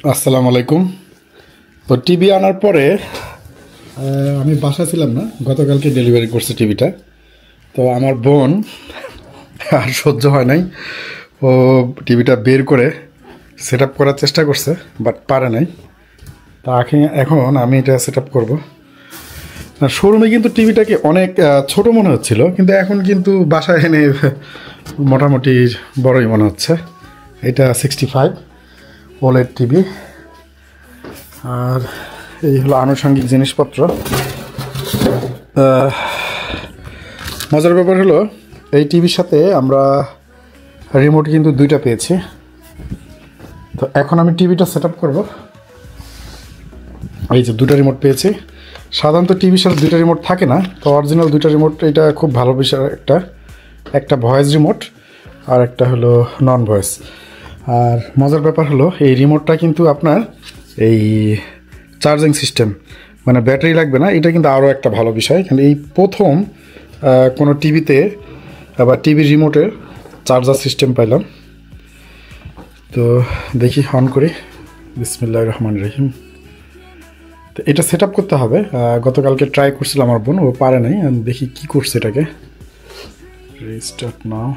আসসালামু আলাইকুম। তো টিভি আনার পরে আমি বাসা ছিলাম না, গতকালকে ডেলিভারি করছে টিভিটা। তো আমার বোন আর সহ্য হয় নাই, ও টিভিটা বের করে সেট আপ করার চেষ্টা করছে, বাট পারে নাই। তা এখন আমি এটা সেট আপ করবো। শোরুমে কিন্তু টিভিটাকে অনেক ছোট মনে হচ্ছিল, কিন্তু এখন কিন্তু বাসায় এনে মোটামুটি বড়ই মনে হচ্ছে। এটা 65 OLED টিভি। আর এই হলো আনুষঙ্গিক জিনিসপত্র। মজার ব্যাপার হলো এই টিভির সাথে আমরা রিমোট কিন্তু দুইটা পেয়েছি। তো এখন আমি টিভিটা সেট আপ করবো। এই যে দুটা রিমোট পেয়েছি। সাধারণত টিভির সাথে দুইটা রিমোট থাকে না, তো অরিজিনাল দুইটা রিমোট, এটা খুব ভালো বিষয়। একটা ভয়েস রিমোট আর একটা হলো নন ভয়েস। আর মজার ব্যাপার হলো এই রিমোটটা কিন্তু আপনার এই চার্জিং সিস্টেম, মানে ব্যাটারি লাগবে না। এটা কিন্তু আরও একটা ভালো বিষয়, কারণ এই প্রথম কোনো টিভিতে বা টিভির রিমোটের চার্জার সিস্টেম পাইলাম। তো দেখি অন করি। বিসমিল্লাহির রহমানির রহিম। তো এটা সেট আপ করতে হবে। গতকালকে ট্রাই করছিল আমার বোন, ও পারে নাই। দেখি কি করছে এটাকে। রিস্টার্ট নাও।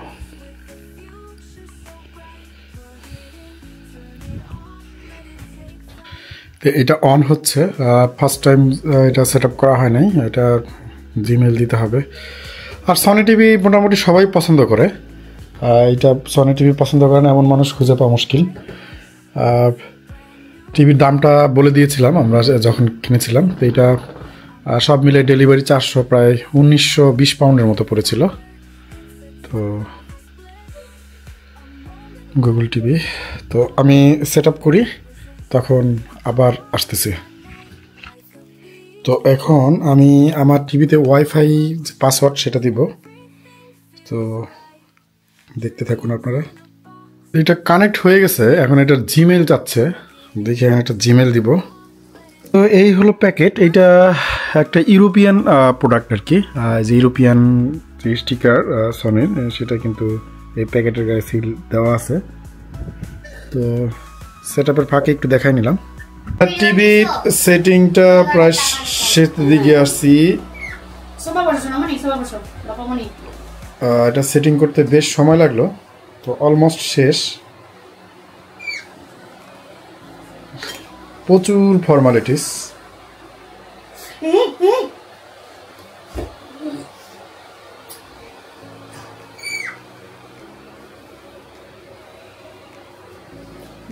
তো এটা অন হচ্ছে। ফার্স্ট টাইম এটা সেট আপ করা হয় নাই, এটা জিমেল দিতে হবে। আর সনি টিভি মোটামুটি সবাই পছন্দ করে। এটা সনি টিভি পছন্দ করে না এমন মানুষ খুঁজে পাওয়া মুশকিল। টিভির দামটা বলে দিয়েছিলাম আমরা যখন কিনেছিলাম। তো এটা সব মিলে ডেলিভারি 400, প্রায় 1920 পাউন্ডের মতো পড়েছিল। তো গুগল টিভি। তো আমি সেট আপ করি, তখন আবার আসতেছি। তো এখন আমি আমার টিভিতে ওয়াইফাই পাসওয়ার্ড সেটা দিব। তো দেখতে থাকুন আপনারা। এটা কানেক্ট হয়ে গেছে, এখন এটা জিমেল চাচ্ছে। দেখি আমি একটা জিমেল দিব। তো এই হলো প্যাকেট। এইটা একটা ইউরোপিয়ান প্রোডাক্ট আর কি। যে ইউরোপিয়ান যে স্টিকার সনির, সেটা কিন্তু এই প্যাকেটের গায়ে সিল দেওয়া আছে। তো সেট আপের ফাঁকে একটু দেখাই নিলাম। টিভির সেটিংটা প্রায় শেষের দিকে আসছি। এটা সেটিং করতে বেশ সময় লাগলো, তো অলমোস্ট শেষ। প্রচুর ফর্মালিটিস।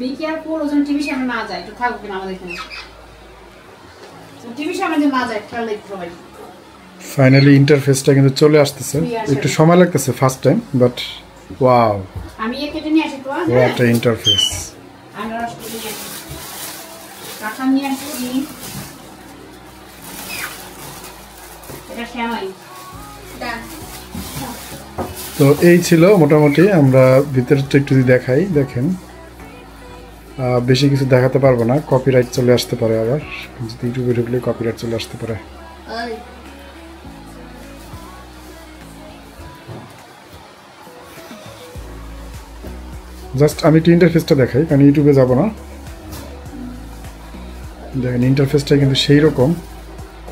বি কেয়ারফুল, ওজন টিভি সামনে না যায়, একটু থাকবে কিনা আমাদের এখানে। টিভি সামনে যে না যায়, খেয়াল রাখতে সবাই। ফাইনালি ইন্টারফেসটা কিন্তু চলে আসতেছে। একটু সময় লাগতেছে ফার্স্ট টাইম, বাট ওয়াও, আমি কেটে নিয়ে আসি তো। What a interface. আমরা রাস্তা নিয়ে আসি, কাঁচা নিয়ে আসি। এটা শ্যামাই। তো এই ছিল মোটামুটি। আমরা ভিতরটা একটু যদি দেখাই, দেখেন বেশি কিছু দেখাতে পারবো না, কপিরাইট চলে আসতে পারে। আবার যদি ইউটিউবে ঢুকলে কপিরাইট চলে আসতে পারে। জাস্ট আমি একটু ইন্টারফেসটা দেখাই, কারণ ইউটিউবে যাব না। দেখেন ইন্টারফেসটা কিন্তু সেই রকম,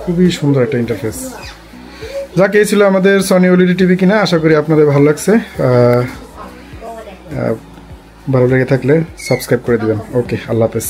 খুবই সুন্দর একটা ইন্টারফেস। যাক, এই ছিল আমাদের সনি ওএলইডি টিভি কিনা। আশা করি আপনাদের ভালো লাগছে। ভালো লেগে থাকলে সাবস্ক্রাইব করে দিবেন। ওকে, আল্লাহ হাফেজ।